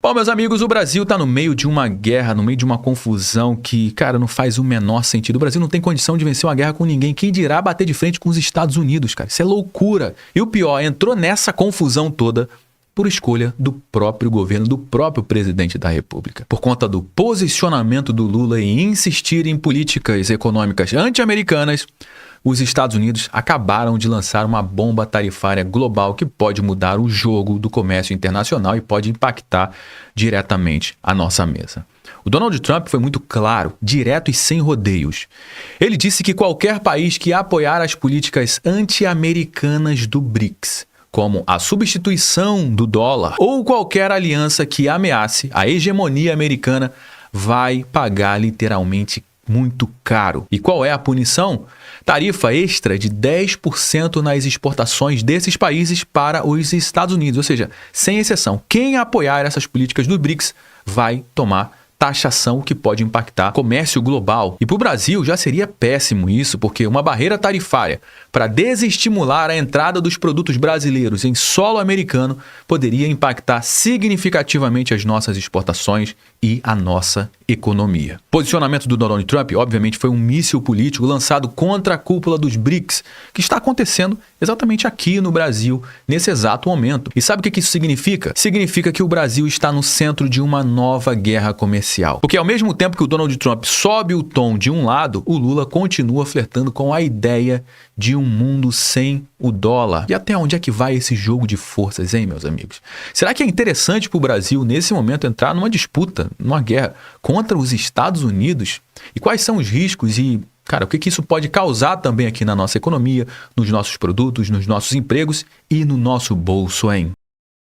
Bom, meus amigos, o Brasil tá no meio de uma guerra, no meio de uma confusão que, cara, não faz o menor sentido. O Brasil não tem condição de vencer uma guerra com ninguém. Quem dirá bater de frente com os Estados Unidos, cara? Isso é loucura. E o pior, entrou nessa confusão toda por escolha do próprio governo, do próprio presidente da República. Por conta do posicionamento do Lula em insistir em políticas econômicas anti-americanas, os Estados Unidos acabaram de lançar uma bomba tarifária global que pode mudar o jogo do comércio internacional e pode impactar diretamente a nossa mesa. O Donald Trump foi muito claro, direto e sem rodeios. Ele disse que qualquer país que apoiar as políticas anti-americanas do BRICS, como a substituição do dólar ou qualquer aliança que ameace a hegemonia americana, vai pagar literalmente muito caro. E qual é a punição? Tarifa extra de 10% nas exportações desses países para os Estados Unidos. Ou seja, sem exceção, quem apoiar essas políticas do BRICS vai tomar taxação, que pode impactar o comércio global. E para o Brasil já seria péssimo isso, porque uma barreira tarifária para desestimular a entrada dos produtos brasileiros em solo americano poderia impactar significativamente as nossas exportações e a nossa economia. O posicionamento do Donald Trump, obviamente, foi um míssil político lançado contra a cúpula dos BRICS, que está acontecendo exatamente aqui no Brasil, nesse exato momento. E sabe o que isso significa? Significa que o Brasil está no centro de uma nova guerra comercial. Porque ao mesmo tempo que o Donald Trump sobe o tom de um lado, o Lula continua flertando com a ideia de um mundo sem o dólar. E até onde é que vai esse jogo de forças, hein, meus amigos? Será que é interessante para o Brasil, nesse momento, entrar numa disputa, numa guerra contra os Estados Unidos? E quais são os riscos e, cara, o que isso pode causar também aqui na nossa economia, nos nossos produtos, nos nossos empregos e no nosso bolso, hein?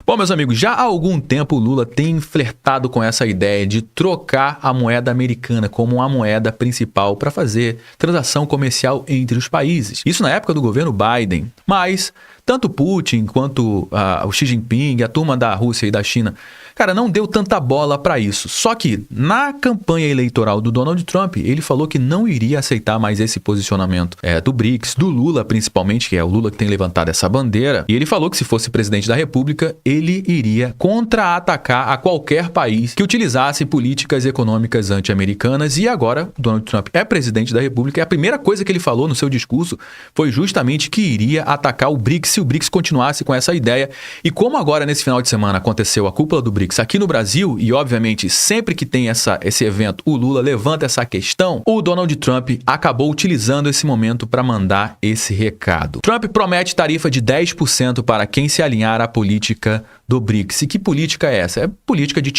Bom, meus amigos, já há algum tempo o Lula tem flertado com essa ideia de trocar a moeda americana como a moeda principal para fazer transação comercial entre os países. Isso na época do governo Biden. Mas tanto Putin quanto o Xi Jinping, a turma da Rússia e da China, cara, não deu tanta bola para isso. Só que na campanha eleitoral do Donald Trump, ele falou que não iria aceitar mais esse posicionamento do BRICS, do Lula principalmente, que é o Lula que tem levantado essa bandeira. E ele falou que se fosse presidente da República, ele iria contra-atacar a qualquer país que utilizasse políticas econômicas anti-americanas. E agora, Donald Trump é presidente da República e a primeira coisa que ele falou no seu discurso foi justamente que iria atacar o BRICS se o BRICS continuasse com essa ideia. E como agora, nesse final de semana, aconteceu a cúpula do BRICS aqui no Brasil, e obviamente sempre que tem esse evento, o Lula levanta essa questão, o Donald Trump acabou utilizando esse momento para mandar esse recado. Trump promete tarifa de 10% para quem se alinhar à política do BRICS. E que política é essa? É política de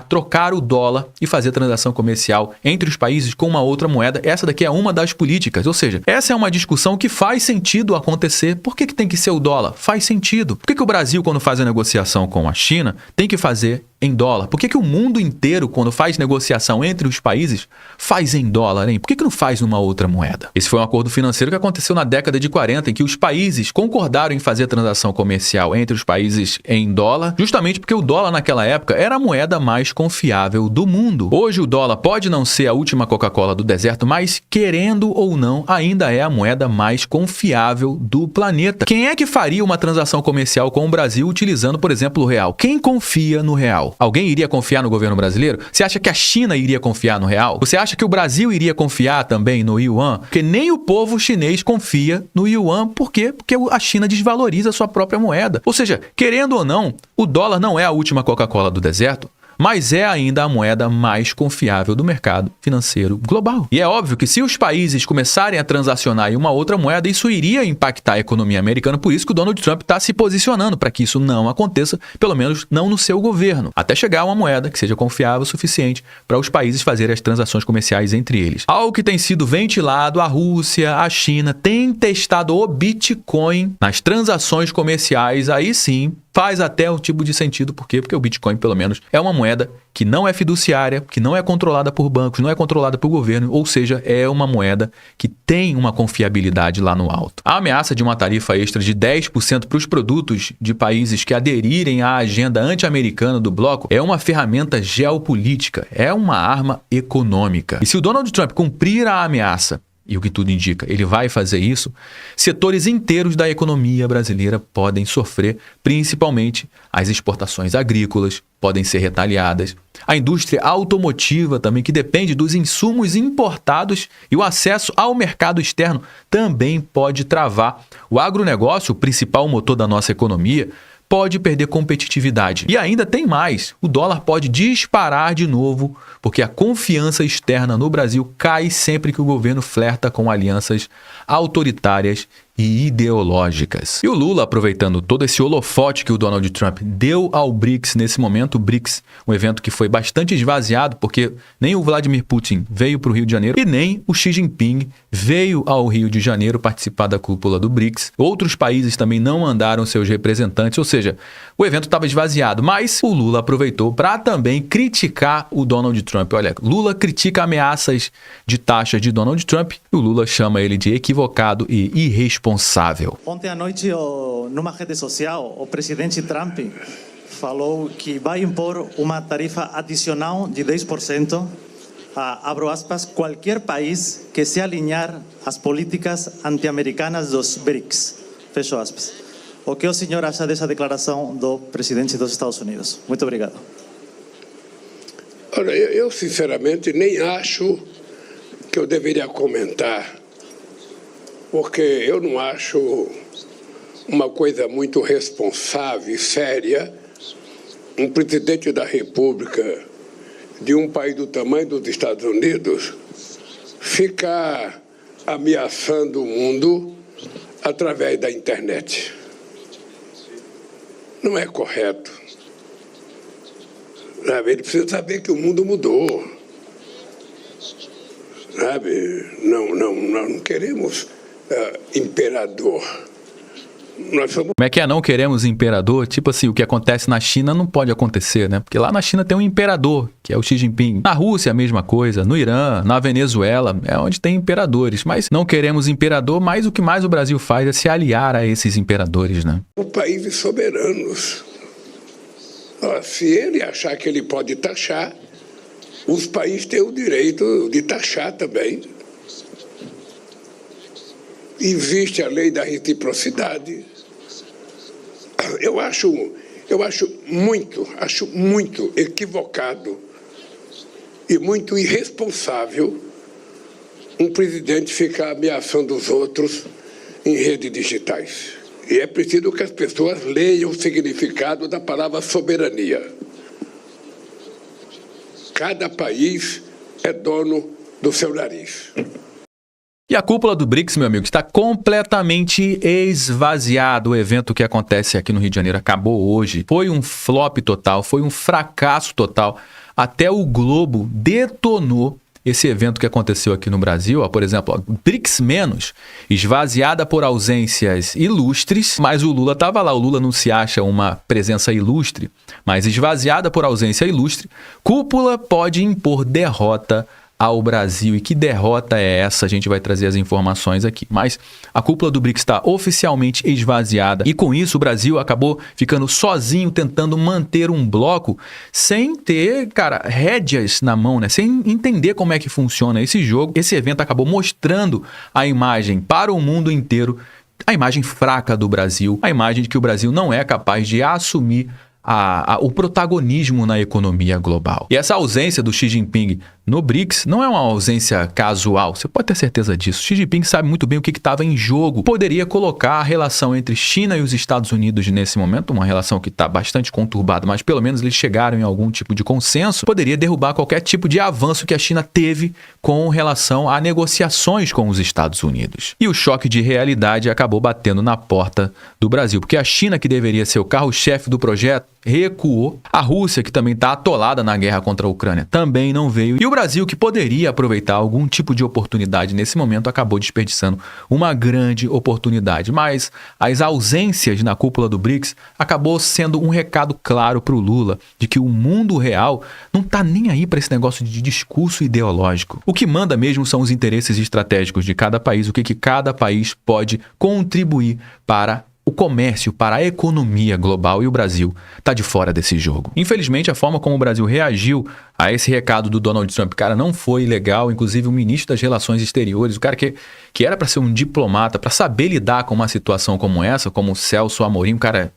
trocar o dólar e fazer transação comercial entre os países com uma outra moeda. Essa daqui é uma das políticas. Ou seja, essa é uma discussão que faz sentido acontecer. Por que tem que ser o dólar? Faz sentido. Por que o Brasil, quando faz a negociação com a China, tem que fazer em dólar? Por que o mundo inteiro, quando faz negociação entre os países, faz em dólar, hein? Por que não faz numa outra moeda? Esse foi um acordo financeiro que aconteceu na década de 40, em que os países concordaram em fazer transação comercial entre os países em dólar, justamente porque o dólar naquela época era a moeda mais confiável do mundo. Hoje o dólar pode não ser a última Coca-Cola do deserto, mas querendo ou não, ainda é a moeda mais confiável do planeta. Quem é que faria uma transação comercial com o Brasil utilizando, por exemplo, o real? Quem confia no real? Alguém iria confiar no governo brasileiro? Você acha que a China iria confiar no real? Você acha que o Brasil iria confiar também no yuan? Porque nem o povo chinês confia no yuan. Por quê? Porque a China desvaloriza a sua própria moeda. Ou seja, querendo ou não, o dólar não é a última Coca-Cola do deserto, mas é ainda a moeda mais confiável do mercado financeiro global. E é óbvio que se os países começarem a transacionar em uma outra moeda, isso iria impactar a economia americana, por isso que o Donald Trump está se posicionando para que isso não aconteça, pelo menos não no seu governo, até chegar a uma moeda que seja confiável o suficiente para os países fazerem as transações comerciais entre eles. Algo que tem sido ventilado, a Rússia, a China tem testado o Bitcoin nas transações comerciais, aí sim faz até um tipo de sentido. Por quê? Porque o Bitcoin, pelo menos, é uma moeda que não é fiduciária, que não é controlada por bancos, não é controlada pelo governo, ou seja, é uma moeda que tem uma confiabilidade lá no alto. A ameaça de uma tarifa extra de 10% para os produtos de países que aderirem à agenda anti-americana do bloco é uma ferramenta geopolítica, é uma arma econômica. E se o Donald Trump cumprir a ameaça, e o que tudo indica, ele vai fazer isso, setores inteiros da economia brasileira podem sofrer, principalmente as exportações agrícolas, podem ser retaliadas. A indústria automotiva também, que depende dos insumos importados, e o acesso ao mercado externo também pode travar. O agronegócio, o principal motor da nossa economia, pode perder competitividade. E ainda tem mais, o dólar pode disparar de novo, porque a confiança externa no Brasil cai sempre que o governo flerta com alianças autoritárias e ideológicas. E o Lula, aproveitando todo esse holofote que o Donald Trump deu ao BRICS nesse momento, o BRICS, um evento que foi bastante esvaziado, porque nem o Vladimir Putin veio para o Rio de Janeiro e nem o Xi Jinping veio ao Rio de Janeiro participar da cúpula do BRICS. Outros países também não mandaram seus representantes, ou seja, o evento estava esvaziado, mas o Lula aproveitou para também criticar o Donald Trump. Olha, Lula critica ameaças de taxas de Donald Trump e o Lula chama ele de equivocado e irresponsável. Ontem à noite, numa rede social, o presidente Trump falou que vai impor uma tarifa adicional de 10% a, abro aspas, qualquer país que se alinhar às políticas anti-americanas dos BRICS, fecho aspas. O que o senhor acha dessa declaração do presidente dos Estados Unidos? Muito obrigado. Olha, eu sinceramente nem acho que eu deveria comentar, porque eu não acho uma coisa muito responsável e séria um presidente da República de um país do tamanho dos Estados Unidos ficar ameaçando o mundo através da internet. Não é correto. Sabe? Ele precisa saber que o mundo mudou. Sabe? Nós não queremos imperador. Nós somos... Como é que é? Não queremos imperador? Tipo assim, o que acontece na China não pode acontecer, né? Porque lá na China tem um imperador, que é o Xi Jinping. Na Rússia a mesma coisa, no Irã, na Venezuela, é onde tem imperadores. Mas não queremos imperador, mas o que mais o Brasil faz é se aliar a esses imperadores, né? Países soberanos. Se ele achar que ele pode taxar, os países têm o direito de taxar também. Existe a lei da reciprocidade. Eu acho muito equivocado e muito irresponsável um presidente ficar ameaçando os outros em redes digitais. E é preciso que as pessoas leiam o significado da palavra soberania. Cada país é dono do seu nariz. E a cúpula do BRICS, meu amigo, está completamente esvaziado. O evento que acontece aqui no Rio de Janeiro acabou hoje. Foi um flop total, foi um fracasso total. Até o Globo detonou esse evento que aconteceu aqui no Brasil. Por exemplo, BRICS menos, esvaziada por ausências ilustres, mas o Lula estava lá. O Lula não se acha uma presença ilustre, mas esvaziada por ausência ilustre. Cúpula pode impor derrota ao Brasil. E que derrota é essa? A gente vai trazer as informações aqui. Mas a cúpula do BRICS está oficialmente esvaziada e com isso o Brasil acabou ficando sozinho tentando manter um bloco sem ter, rédeas na mão, né? Sem entender como é que funciona esse jogo. Esse evento acabou mostrando a imagem para o mundo inteiro, a imagem fraca do Brasil, a imagem de que o Brasil não é capaz de assumir o protagonismo na economia global. E essa ausência do Xi Jinping no BRICS não é uma ausência casual, você pode ter certeza disso. Xi Jinping sabe muito bem o que estava em jogo. Poderia colocar a relação entre China e os Estados Unidos nesse momento, uma relação que está bastante conturbada, mas pelo menos eles chegaram em algum tipo de consenso, poderia derrubar qualquer tipo de avanço que a China teve com relação a negociações com os Estados Unidos. E o choque de realidade acabou batendo na porta do Brasil, porque a China, que deveria ser o carro-chefe do projeto, recuou. A Rússia, que também está atolada na guerra contra a Ucrânia, também não veio. E o Brasil, que poderia aproveitar algum tipo de oportunidade nesse momento, acabou desperdiçando uma grande oportunidade. Mas as ausências na cúpula do BRICS acabou sendo um recado claro para o Lula de que o mundo real não está nem aí para esse negócio de discurso ideológico. O que manda mesmo são os interesses estratégicos de cada país, o que cada país pode contribuir para o comércio, para a economia global, e o Brasil está de fora desse jogo. Infelizmente, a forma como o Brasil reagiu a esse recado do Donald Trump, cara, não foi legal. Inclusive, o ministro das Relações Exteriores, o cara que era para ser um diplomata, para saber lidar com uma situação como essa, como o Celso Amorim, um cara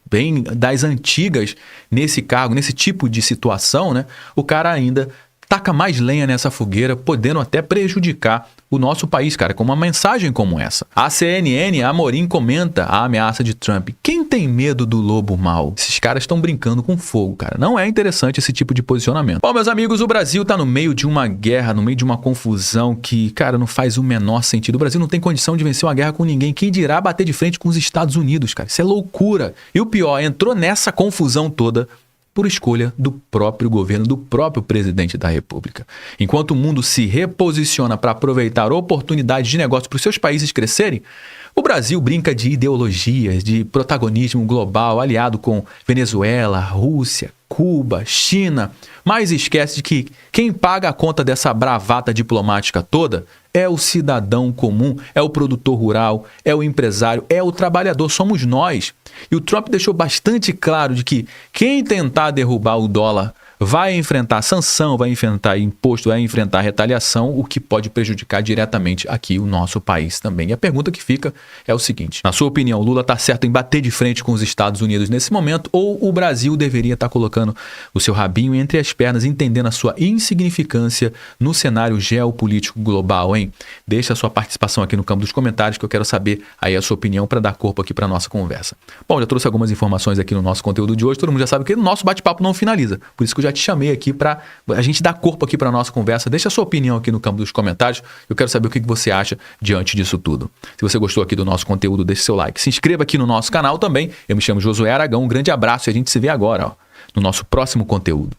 bem das antigas nesse cargo, nesse tipo de situação, né? O cara ainda taca mais lenha nessa fogueira, podendo até prejudicar o nosso país, cara, com uma mensagem como essa. A CNN, Amorim comenta a ameaça de Trump. Quem tem medo do lobo mau? Esses caras estão brincando com fogo, cara. Não é interessante esse tipo de posicionamento. Bom, meus amigos, o Brasil tá no meio de uma guerra, no meio de uma confusão que, cara, não faz o menor sentido. O Brasil não tem condição de vencer uma guerra com ninguém. Quem dirá bater de frente com os Estados Unidos, cara? Isso é loucura. E o pior, entrou nessa confusão toda por escolha do próprio governo, do próprio presidente da República. Enquanto o mundo se reposiciona para aproveitar oportunidades de negócio para os seus países crescerem, o Brasil brinca de ideologias, de protagonismo global, aliado com Venezuela, Rússia, Cuba, China, mas esquece de que quem paga a conta dessa bravata diplomática toda é o cidadão comum, é o produtor rural, é o empresário, é o trabalhador, somos nós. E o Trump deixou bastante claro de que quem tentar derrubar o dólar vai enfrentar sanção, vai enfrentar imposto, vai enfrentar retaliação, o que pode prejudicar diretamente aqui o nosso país também. E a pergunta que fica é o seguinte: na sua opinião, o Lula está certo em bater de frente com os Estados Unidos nesse momento, ou o Brasil deveria estar colocando o seu rabinho entre as pernas, entendendo a sua insignificância no cenário geopolítico global, hein? Deixa a sua participação aqui no campo dos comentários, que eu quero saber aí a sua opinião para dar corpo aqui para nossa conversa. Bom, já trouxe algumas informações aqui no nosso conteúdo de hoje, todo mundo já sabe que o nosso bate-papo não finaliza, por isso que eu já te chamei aqui para a gente dar corpo aqui para a nossa conversa. Deixa a sua opinião aqui no campo dos comentários. Eu quero saber o que você acha diante disso tudo. Se você gostou aqui do nosso conteúdo, deixe seu like. Se inscreva aqui no nosso canal também. Eu me chamo Josué Aragão. Um grande abraço e a gente se vê agora, ó, no nosso próximo conteúdo.